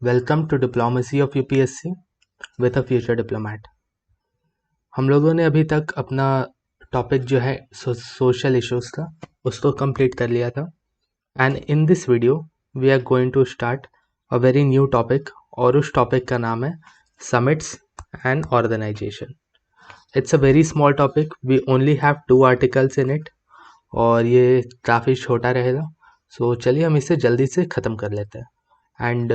Welcome to diplomacy of UPSC with a future diplomat. हम लोगों ने अभी तक अपना टॉपिक जो है सोशल इश्यूज का उसको कंप्लीट कर लिया था and in this video we are going to start a very new topic और उस टॉपिक का नाम है summits and organization. It's a very small topic, we only have 2 articles in it और ये काफ़ी छोटा रहेगा। सो चलिए हम इसे जल्दी से ख़त्म कर लेते हैं। एंड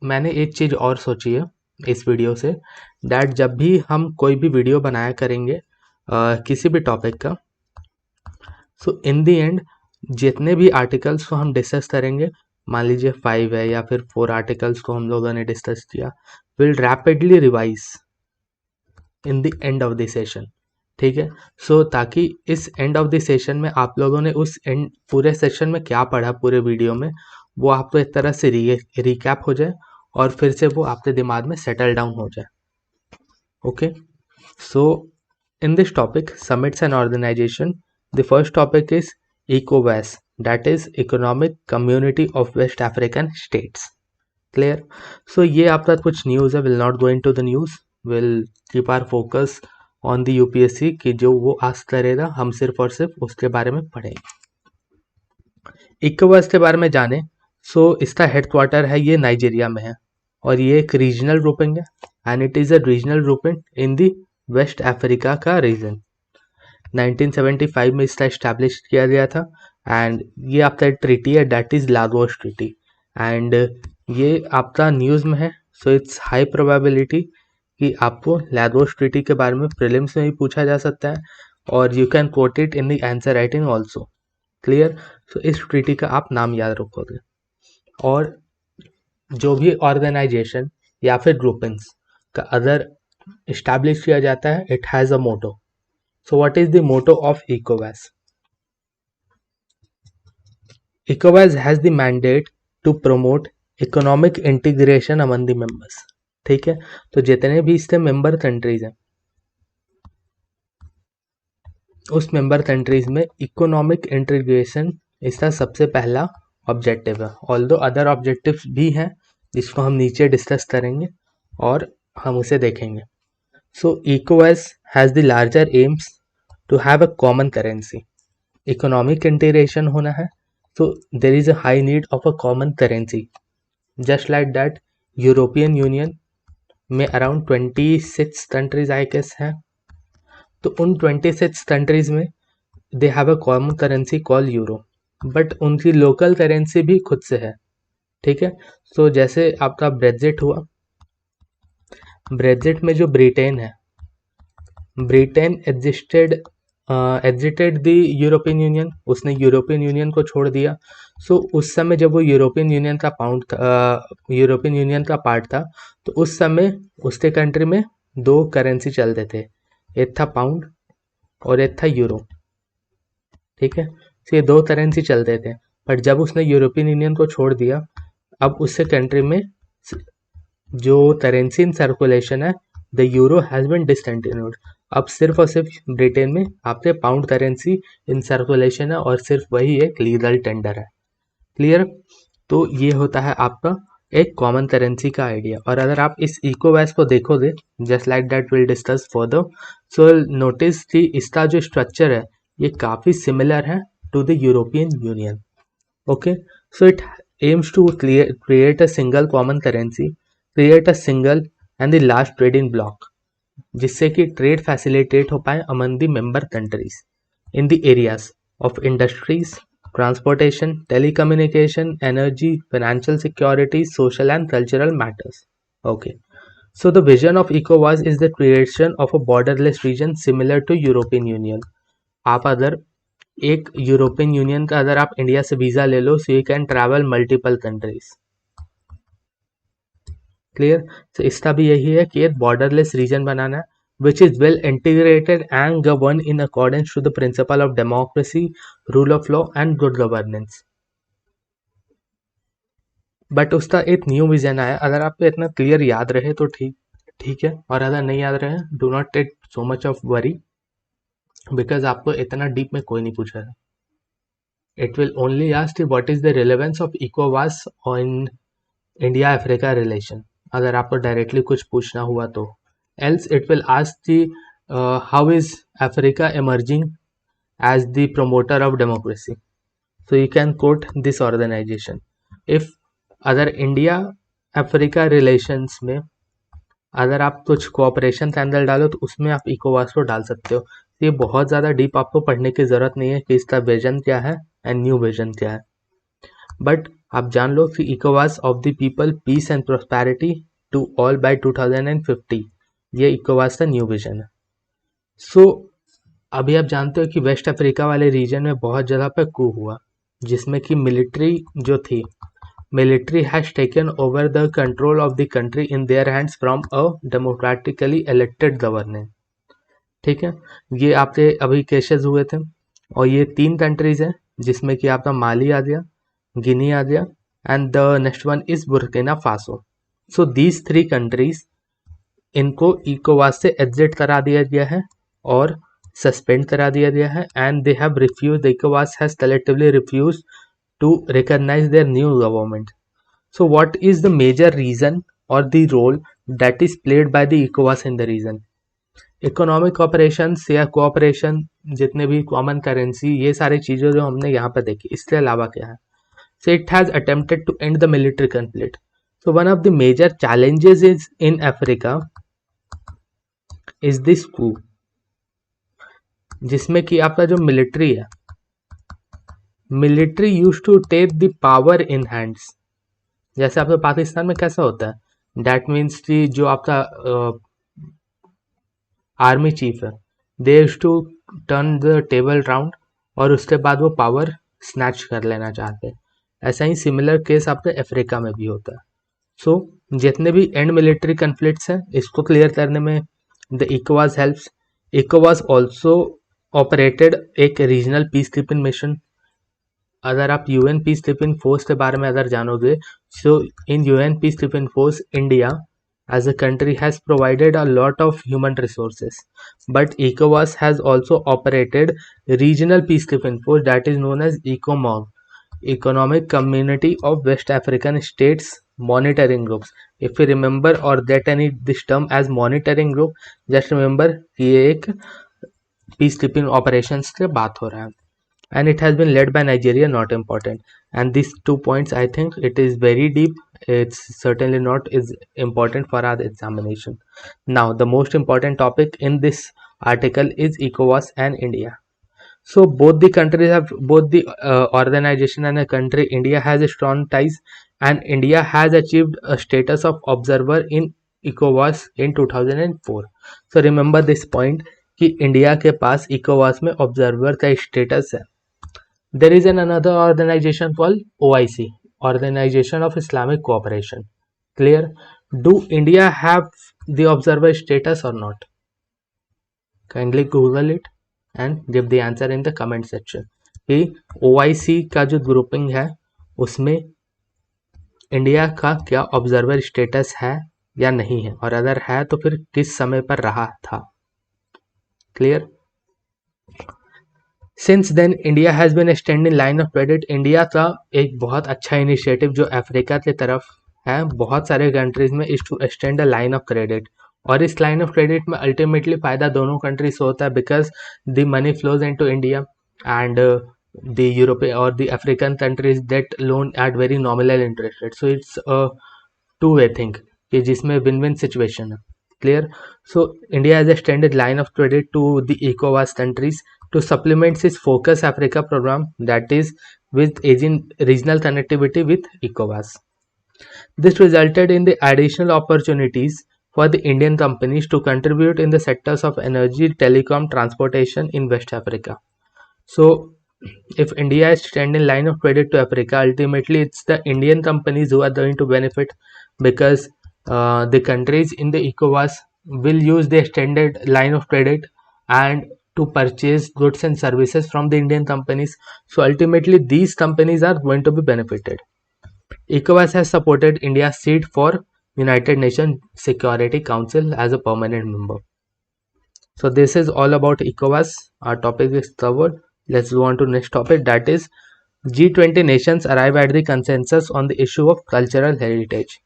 मैंने एक चीज़ और सोची है इस वीडियो से, दैट जब भी हम कोई भी वीडियो बनाया करेंगे किसी भी टॉपिक का, सो इन दी एंड जितने भी आर्टिकल्स को हम डिस्कस करेंगे, मान लीजिए 5 है या फिर 4 आर्टिकल्स को हम लोगों ने डिस्कस किया, will rapidly revise in the end of the session. ठीक है, सो ताकि इस एंड ऑफ द सेशन में आप लोगों ने उस एंड पूरे सेशन में क्या पढ़ा पूरे वीडियो में, वो आपको एक तरह से रिकैप हो जाए और फिर से वो आपके दिमाग में सेटल डाउन हो जाए। Okay, so in this topic summits and organization, the first topic is ECOWAS, that is Economic Community of West African States. Clear? So ये आपका कुछ न्यूज़ है, will not go into the news, will keep our focus on the UPSC कि जो वो ask करेगा हम सिर्फ और सिर्फ उसके बारे में पढ़ेंगे। इकोवास के बारे में जाने, सो इसका हेडक्वार्टर है ये नाइजीरिया में है और ये एक रीजनल ग्रुपिंग है and it is a regional grouping in the West Africa का रीजन। 1975 में इसका इस्टेब्लिश किया गया था एंड ये आपका ट्रीटी है, that is Lagos treaty and ये आपका न्यूज़ में है। सो इट्स हाई प्रोबेबिलिटी कि आपको लागोस ट्रीटी के बारे में प्रीलिम्स में भी पूछा जा सकता है और you can coat it in the answer writing also. Clear? तो इस ट्रीटी का आप नाम याद रखोगे और जो भी ऑर्गेनाइजेशन या फिर ग्रुपिंग्स का अदर इस्टेब्लिश किया जाता है, it has a motto. So what is the motto of ECOWAS? ECOWAS has the mandate to promote economic integration among the members. ठीक है, तो जितने भी इसके मेंबर कंट्रीज हैं उस मेंबर कंट्रीज में इकोनॉमिक इंटीग्रेशन इसका सबसे पहला ऑब्जेक्टिव है। ऑल्दो अदर ऑब्जेक्टिव्स भी हैं जिसको हम नीचे डिस्कस करेंगे और हम उसे देखेंगे। So ECOWAS has the larger aims to have a common currency. Economic integration होना है तो there is a high need of a common currency, just like that European Union में अराउंड 26 कंट्रीज आई गेस हैं, तो उन 26 countries में they have a common currency call euro, but उनकी local currency भी खुद से है। ठीक है, सो जैसे आपका ब्रेक्जिट हुआ, ब्रेक्जिट में जो ब्रिटेन है, Britain exerted the European union, उसने यूरोपियन यूनियन को छोड़ दिया। सो उस समय जब वो यूरोपियन यूनियन का यूरोपियन यूनियन का पार्ट था, तो उस समय उसके कंट्री में 2 करेंसी चलते थे, एक था पाउंड और एक था यूरो। ठीक है, तो ये 2 करेंसी चलते थे, बट जब उसने यूरोपियन यूनियन को छोड़ दिया, अब उससे कंट्री में जो करेंसी इन सर्कुलेशन है, the euro has been discontinued. अब सिर्फ और सिर्फ ब्रिटेन में आपके पाउंड करेंसी इन सर्कुलेशन है और सिर्फ वही एक लीगल टेंडर है। क्लियर? तो ये होता है आपका एक कॉमन करेंसी का आइडिया। और अगर आप इस ECOWAS को देखोगे, just like that will discuss further, so notice कि इसका जो स्ट्रक्चर है ये काफ़ी सिमिलर है to the European Union. Okay, so it aims to create a single common currency, create a single and the large trading block, जिससे कि trade facilitate हो पाए among the member countries in the areas of industries, transportation, telecommunication, energy, financial security, social and cultural matters. Okay, so the vision of ECOWAS is the creation of a borderless region similar to European Union. आप अगर एक European union का अगर आप India से visa ले लो, so you can travel multiple countries. Clear? तो इसका भी यही है कि एक बॉर्डरलेस रीजन बनाना है which is well integrated and governed in accordance to the principle of democracy, rule of law and good governance. But उसका एक न्यू विजन आया, अगर आपको इतना क्लियर याद रहे तो ठीक है, और अगर नहीं याद रहे do not take so much of worry, because आपको इतना डीप में कोई नहीं पूछा है। It will only ask what is the relevance of ECOWAS on India Africa relation, अगर आपको डायरेक्टली कुछ पूछना हुआ तो. Else it will ask the how is Africa emerging as the promoter of democracy. So you can quote this organization. If अगर India Africa relations में अगर आप कुछ कोऑपरेशन कैंडल डालो तो उसमें आप इकोवास को डाल सकते हो. ये बहुत ज़्यादा डीप आपको पढ़ने की ज़रूरत नहीं है कि इसका विजन क्या है एंड न्यू विजन क्या है, बट आप जान लो कि इकोवास of the people peace and prosperity to all by 2050, ये इकोवास का न्यू विजन है. सो अभी आप जानते हो कि वेस्ट अफ्रीका वाले रीजन में बहुत जगह पे कू हुआ, जिसमें कि मिलिट्री जो थी, military has taken over the control of the country in their hands from a democratically elected governance. ठीक है, ये आपके अभी केसेस हुए थे, और ये 3 कंट्रीज हैं जिसमें कि आपका माली आ गया, गिनी आ गया, and the next one is Burkina Faso. So these 3 countries, इनको इकोवास से एग्जिट करा दिया गया है और सस्पेंड करा दिया गया है, एंड दे हैव रिफ्यूज, इकोवास has collectively refuse to recognise their new government. So what is the major reason और the role that is played by the इकोवास in the region? Economic cooperation या cooperation, जितने भी common currency, ये सारी चीज़ें जो हमने यहाँ पर देखी, इसके अलावा क्या है? So it has attempted to end the military conflict. So one of the major challenges is in Africa is this coup, जिसमें कि आपका जो मिलिट्री है, military use to take the power in hands. जैसे आपका पाकिस्तान में कैसा होता है, दैट मीन्स कि जो आपका आर्मी चीफ है, they use to turn the table round और उसके बाद वो पावर स्नैच कर लेना चाहते हैं. ऐसा ही सिमिलर केस आपके अफ्रीका में भी होता है. सो जितने भी एंड मिलिट्री कन्फ्लिक्ट्स हैं, इसको क्लियर करने में द इकोवास हेल्प्स. इकोवास ऑल्सो ऑपरेटेड एक रीजनल पीस कीपिंग मिशन. अगर आप यूएन पीस कीपिंग फोर्स के बारे में अगर जानोगे, so in UN peacekeeping force India as a country has provided a lot of human resources, but ECOWAS has also operated regional peacekeeping force that is known as ECOMOG, Economic Community of West African States Monitoring Groups. If you remember or get any this term as monitoring group, just remember कि ये एक peacekeeping operations के बात हो रहा है, and it has been led by Nigeria, not important. And these 2 points, I think it is very deep. It's certainly not is important for our examination. Now the most important topic in this article is ECOWAS and India. So both the countries have, both the organization and the country, India has a strong ties, and India has achieved a status of observer in ECOWAS in 2004. So remember this point कि India के पास इकोवास में observer का status है. There is another organization called OIC, Organization of Islamic Cooperation. Clear? Do India have the observer status or not? Kindly Google it and give the answer in the comment section. कि OIC का जो grouping है उसमें India का क्या observer status है या नहीं है, और अगर है तो फिर किस समय पर रहा था. Clear? Since then India has been extending line of credit. India का एक बहुत अच्छा इनिशिएटिव जो अफ्रीका की तरफ है, बहुत सारे कंट्रीज में, is to extend the line of credit. और इस लाइन ऑफ क्रेडिट में अल्टीमेटली फ़ायदा दोनों कंट्रीज से होता है, because the money flows into India and the European और the African countries get loan at very nominal interest rate. So it's a two way thing कि जिसमें विन विन सिचुएशन है. Clear? So India has extended line of credit to the इकोवास countries to supplement its Focus Africa program, that is with regional connectivity with ECOWAS. This resulted in the additional opportunities for the Indian companies to contribute in the sectors of energy, telecom, transportation in West Africa. So if India is extending line of credit to Africa, ultimately it's the Indian companies who are going to benefit, because the countries in the ECOWAS will use the extended line of credit and to purchase goods and services from the Indian companies. So ultimately these companies are going to be benefited. ECOWAS has supported India's seat for United Nations Security Council as a permanent member. So this is all about ECOWAS. Our topic is covered. Let's go on to next topic, that is G20 nations arrive at the consensus on the issue of cultural heritage.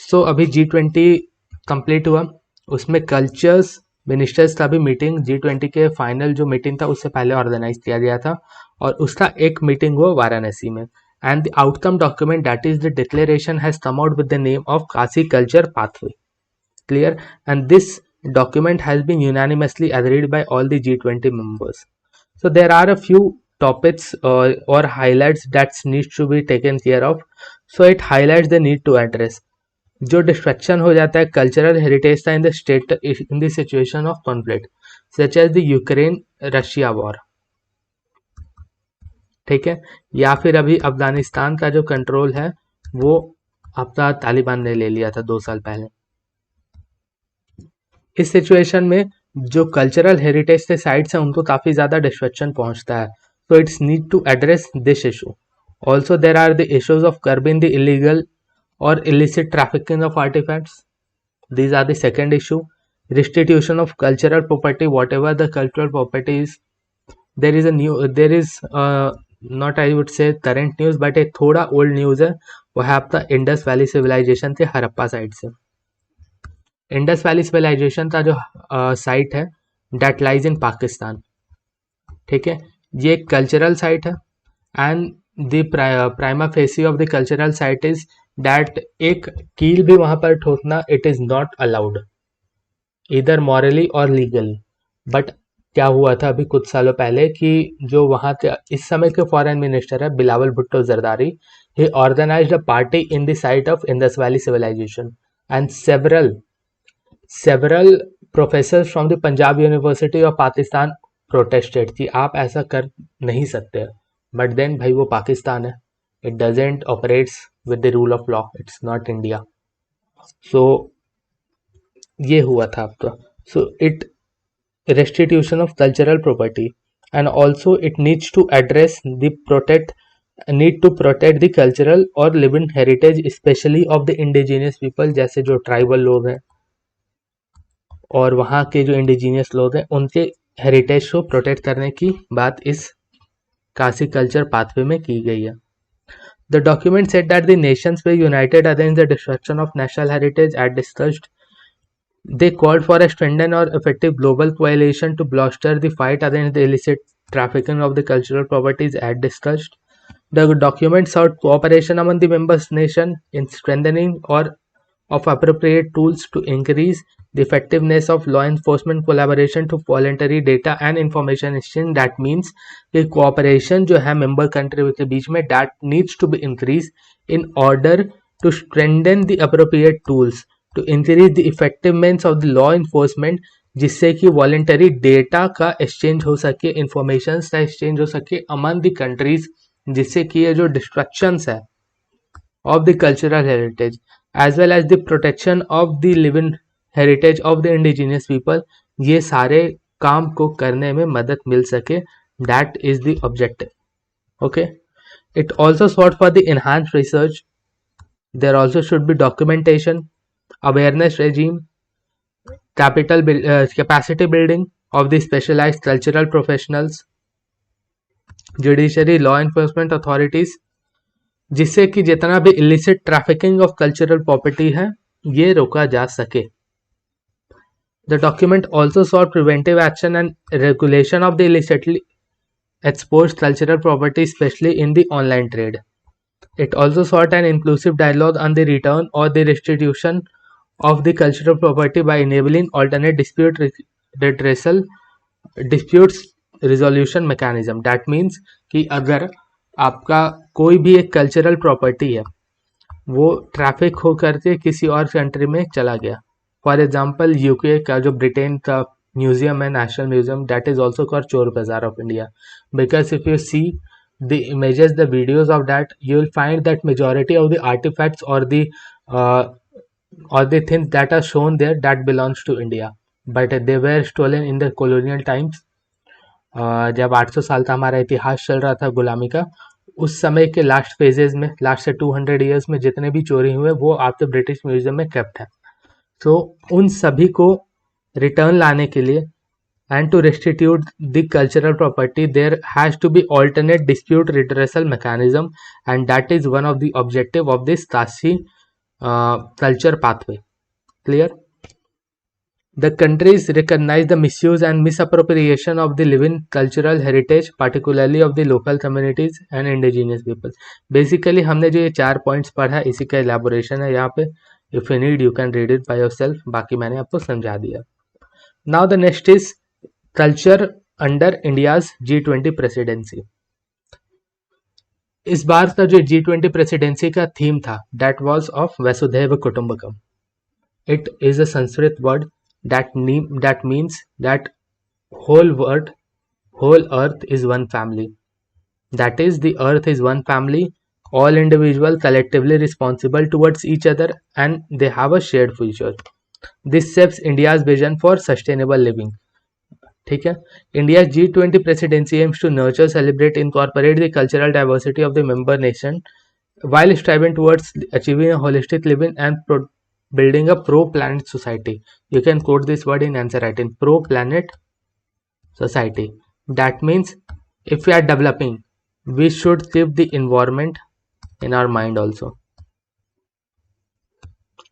So अभी G20 complete हुआ, उसमें cultures ministers का भी meeting G20 के final जो meeting था उससे पहले ऑर्गेनाइज किया गया था और उसका एक मीटिंग हुआ वाराणसी में. And the outcome document that is the declaration has come out with the name of Kashi Culture pathway. Clear? And this document has been unanimously agreed by all the G20 members. So there are a few topics or highlights that needs to be taken care of. So it highlights the need to address जो destruction हो जाता है cultural heritage का in the state in the situation of conflict such as the Ukraine Russia war. ठीक है, या फिर अभी अफगानिस्तान का जो कंट्रोल है वो आपका तालिबान ने ले लिया था 2 साल पहले. इस सिचुएशन में जो कल्चरल हेरिटेज के साइट्स हैं उनको काफ़ी ज़्यादा डिस्ट्रक्शन पहुंचता है. So it's need to address this issue. Also there are the issues of curbing the illegal or illicit trafficking of artifacts. These are the second issue. Restitution of cultural property, whatever the cultural property is. There is not I would say current news but एक थोड़ा old news है, वो है आपका Indus Valley civilisation से Harappa side से. Indus Valley civilisation का जो साइट है डेट लाइज इन पाकिस्तान. ठीक है, ये एक कल्चरल साइट है and the prima facie of the cultural site is that एक कील भी वहां पर ठोकना इट इज नॉट अलाउड इधर मॉरली और लीगली. बट क्या हुआ था अभी कुछ सालों पहले कि जो वहां के इस समय के फॉरेन मिनिस्टर है Bilawal Bhutto Zardari, he organised a party in the site of Indus Valley civilisation and several professors from the Punjab University of Pakistan protested कि आप ऐसा कर नहीं सकते. बट देन भाई वो पाकिस्तान है, it doesn't operates with the rule of law, it's not India. So ये हुआ था आपका. So it restitution of cultural property and also it needs to address the need to protect the cultural or living heritage especially of the indigenous people, जैसे जो tribal लोग हैं और वहाँ के जो इंडिजीनियस लोग हैं उनके हेरिटेज को प्रोटेक्ट करने की बात इस काशी कल्चर पाथवे में की गई है. The document said that the nations were united against the destruction of national heritage as discussed. They called for a strengthened or effective global coalition to bolster the fight against the illicit trafficking of the cultural properties as discussed. The document sought cooperation among the member nations in strengthening or of appropriate tools to increase the effectiveness of law enforcement collaboration to voluntary data and information exchange. That means कि cooperation जो है member country के बीच में that needs to be increased in order to strengthen the appropriate tools to increase the effectiveness of the law enforcement, जिससे कि voluntary data का exchange हो सके, informations का exchange हो सके among the countries, जिससे कि ये जो destructions है of the cultural heritage as well as the protection of the living heritage of the indigenous people, ये सारे काम को करने में मदद मिल सके. That is the objective. Okay, it also sought for the enhanced research. There also should be documentation, awareness regime, capacity building of the specialized cultural professionals, judiciary, law enforcement authorities, जिससे कि जितना भी illicit trafficking of cultural property है ये रोका जा सके. The document also sought preventive action and regulation of the illicitly exposed cultural property, especially in the online trade. It also sought an inclusive dialogue on the return or the restitution of the cultural property by enabling alternate disputes resolution mechanism. That means कि अगर आपका कोई भी एक cultural property है वो traffic हो करके किसी और कंट्री में चला गया, फॉर एग्जांपल यूके का जो ब्रिटेन का म्यूजियम है national museum, that is also called चोर बाजार of India, because if you see the images, the videos of that, you will find that majority of the artifacts or the things that are shown there that belongs to India, but they were stolen in the colonial times. जब 800 साल का हमारा इतिहास चल रहा था गुलामी का, उस समय के लास्ट फेजेस में, लास्ट से 200 ईयर्स में जितने भी चोरी हुए वो आपके ब्रिटिश म्यूजियम में केप्ट है. तो उन सभी को रिटर्न लाने के लिए and to restitute the cultural property there has to be alternate dispute redressal mechanism, and that is one of the objective of this Tashi culture pathway. Clear? The countries recognize the misuse and misappropriation of the living cultural heritage, particularly of the local communities and indigenous people. Basically हमने जो ये 4 points पढ़ा है इसी का elaboration है यहाँ पे. If you need you can read it by yourself. बाकी मैंने आपको समझा दिया. Now the next is culture under India's G20 presidency. इस बार का जो G20 प्रेसिडेंसी का थीम था that was of Vasudhaiva Kutumbakam. It is a Sanskrit word that means that whole earth is one family. That is, the earth is one family, all individuals collectively responsible towards each other and they have a shared future. This shapes India's vision for sustainable living. ठीक है. India's G20 presidency aims to nurture, celebrate, incorporate the cultural diversity of the member nation while striving towards achieving a holistic living and building a pro-planet society. You can quote this word in answer writing. Pro-planet society. That means if we are developing, we should keep the environment in our mind also.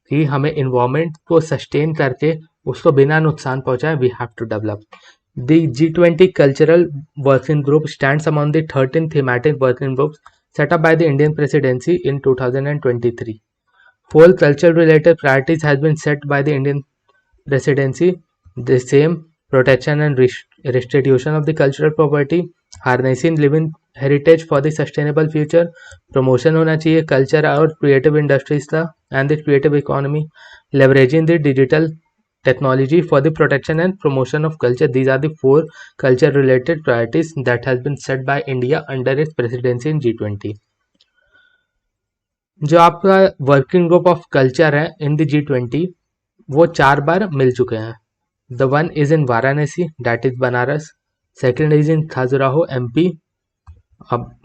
कि हमें environment को sustain करके उसको बिना नुकसान पहुंचाए we have to develop. The G20 Cultural Working Group stands among the 13 thematic working groups set up by the Indian Presidency in 2023. 4 culture-related priorities has been set by the Indian Presidency. The same: protection and restitution of the cultural property, harnessing living heritage for the sustainable future, promotion होना चाहिए culture और creative industries का and the creative economy, leveraging the digital technology for the protection and promotion of culture. These are the 4 culture related priorities that has been set by India under its presidency in G20. जो आपका working group of culture है in the G20 वो 4 बार मिल चुके हैं. The one is in Varanasi, that is Banaras. Second is in Khajuraho MP,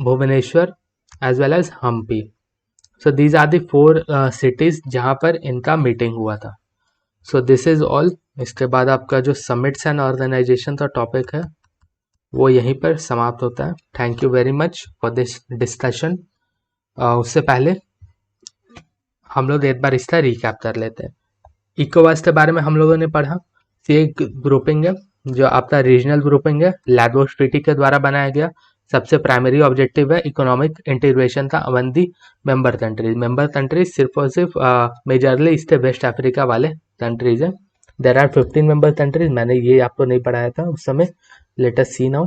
Bhubaneswar as well as Hampi. So these are the 4 cities जहाँ पर इनका मीटिंग हुआ था. So this is all. इसके बाद आपका जो समिट्स एंड ऑर्गेनाइजेशन का टॉपिक है वो यहीं पर समाप्त होता है. Thank you very much for this discussion. उससे पहले हम लोग एक बार इसका रिकैप कर लेते हैं. इकोवास के बारे में हम लोगों ने पढ़ा. ये एक ग्रुपिंग है जो आपका रीजनल ग्रुपिंग है, लागोस ट्रीटी के द्वारा बनाया गया. सबसे प्राइमरी ऑब्जेक्टिव है इकोनॉमिक इंटीग्रेशन का अमंग दी मेंबर कंट्रीज सिर्फ और सिर्फ मेजरली इसके वेस्ट अफ्रीका वाले कंट्रीज हैं. There are 15 member countries. मैंने ये आपको नहीं पढ़ाया था उस समय. Let us see now.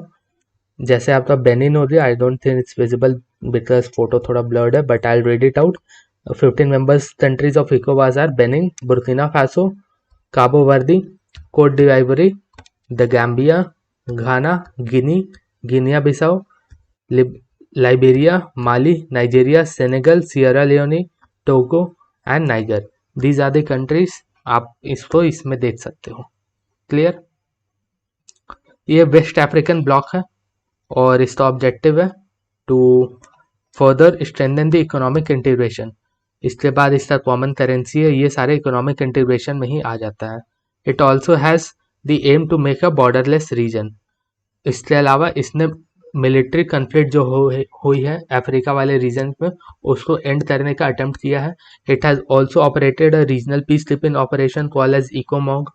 जैसे आपका बेनिन हो गया. I don't think it's visible because photo थोड़ा ब्लर्ड है, but I read it out. 15 members countries of ECOWAS are Benin, Burkina Faso, Cabo Verde, Cote d'Ivoire, the Gambia, Ghana, Guinea, Guinea-Bissau, Liberia, Mali, Nigeria, Senegal, Sierra Leone, Togo and Niger. These are the countries. आप इसको इसमें देख सकते हो. Clear? ये waste African block है और इसका ऑब्जेक्टिव है to further strengthen the economic integration. इसके बाद इसका कॉमन करेंसी है. ये सारे इकोनॉमिक इंटीग्रेशन में ही आ जाता है. It also has the aim to make a borderless region. इसके अलावा इसने मिलिट्री कन्फ्लिक्ट जो हुई है अफ्रीका वाले रीजन में उसको एंड करने का अटेम्प्ट किया है. It has also operated a regional peace keeping operation called as इकोमॉग.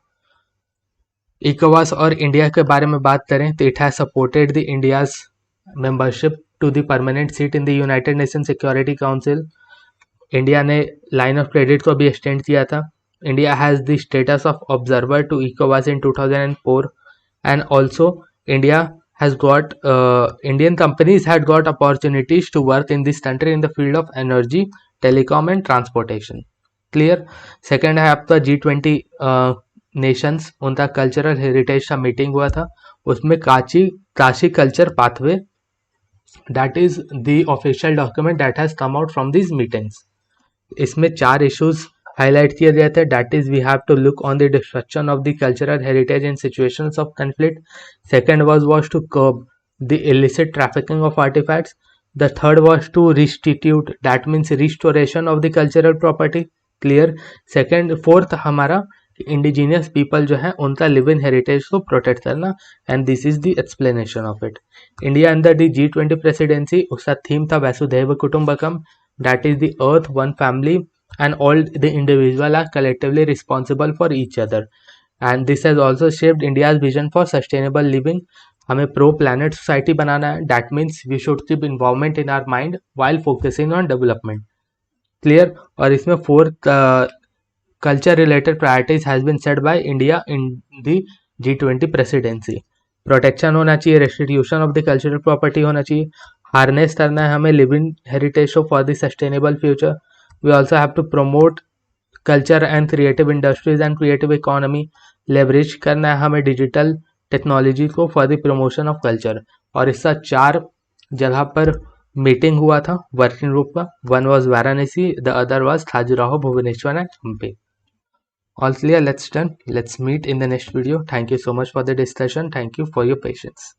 इकोवास और इंडिया के बारे में बात करें तो it has supported the India's membership to the permanent seat in the United Nation Security Council. India ने लाइन ऑफ क्रेडिट को भी एक्सटेंड किया था. India has the status of observer to इकोवास in 2004 and also India has got Indian companies had got opportunities to work in this country in the field of energy, telecom and transportation. Clear? Second है आपका G20 Nations, उनका cultural heritage का meeting हुआ था. उसमें Kashi Culture Pathway, that is the official document that has come out from this meetings. इसमें 4 issues highlight किए गए थे. That is we have to look on the destruction of the cultural heritage in situations of conflict. Second was to curb the illicit trafficking of artifacts. The third was to restitute, that means restoration of the cultural property. Clear? Second fourth हमारा indigenous people जो है उनका live in heritage को protect करना, and this is the explanation of it. India under the G20 presidency, उसका थीम था वसुधैव कुटुंबकम, that is the earth one family and all the individual are collectively responsible for each other, and this has also shaped India's vision for sustainable living. हमें pro planet society बनाना है, that means we should keep involvement in our mind while focusing on development. Clear. और इसमें 4 culture related priorities has been set by India in the G20 presidency। Protection होना चाहिए, restitution of the cultural property होना चाहिए, harness करना है हमें living heritage for the sustainable future. We also have to promote culture and creative industries and creative economy, leverage करना है हमें डिजिटल टेक्नोलॉजी को for the promotion of culture. और इसका 4 जगह पर मीटिंग हुआ था वर्किंग ग्रुप का। One was Varanasi, the other was Khajuraho, Bhubaneswar and Hampi. All clear, let's done. Let's meet in the next video. Thank you so much for the discussion. Thank you for your patience.